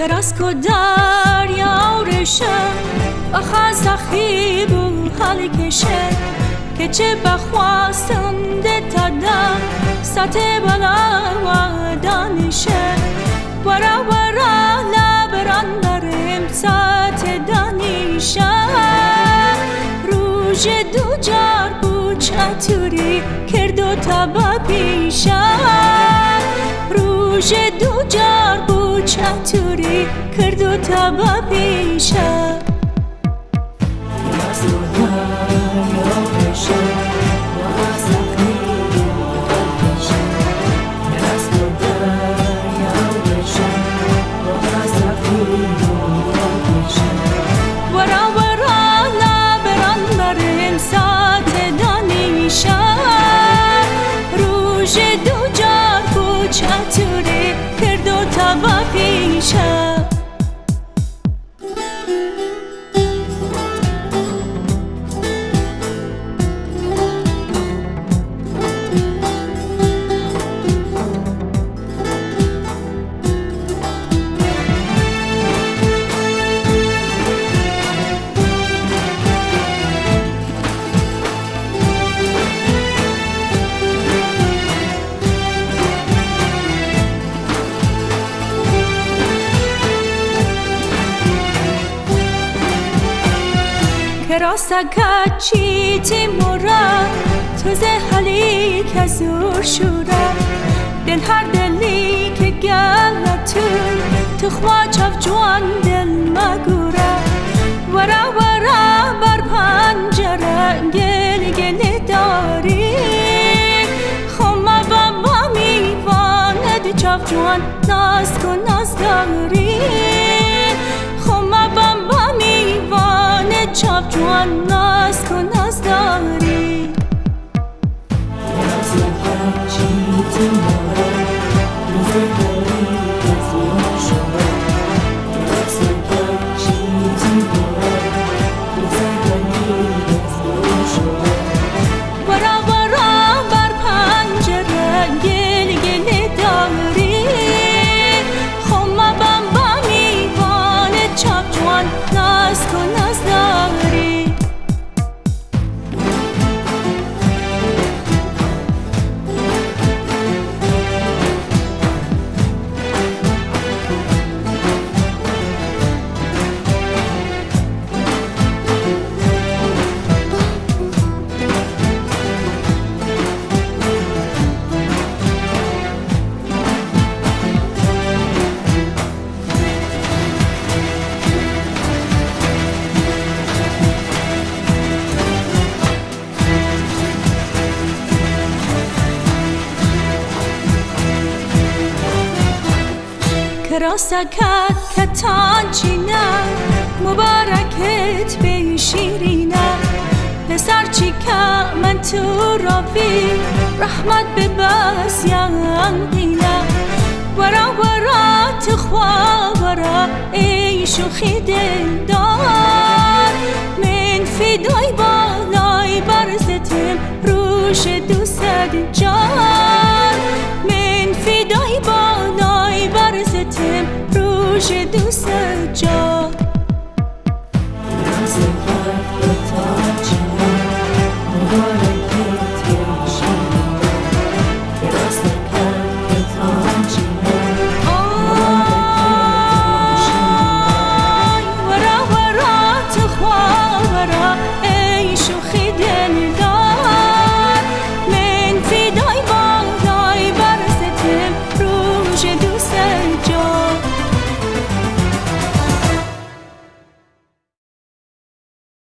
کراس کو دریا و رشه بخواست خیب و حال کشه که چه بخواستم ده تدم سطح بلا و دانشه ورا ورا لبران برم سطح دانشه روژ دو جار بود چطوری کرد و تبا پیشه روژ دو جار بود چطوری کرد و تبا پیشه چطوری کرد و تبا پیشه کراسا کچی تیمورا تو زهلی که زور شورا دل هر دلی که گلتون تو خوا چف جوان دل مگورا ورا ورا بر پنجره گل گل داری خما بابا میواند چف جوان ناز کن ناز داری خما بابا میواند چف جوان ناز کن ناز داری کراسا کتان چینه مبارکت به شیرینه پسر چی که من تو رافی رحمت ببس یانقینه ورا ورا تخوا ورا ای شوخی دلدار من فدای بالای برزتم روش دوست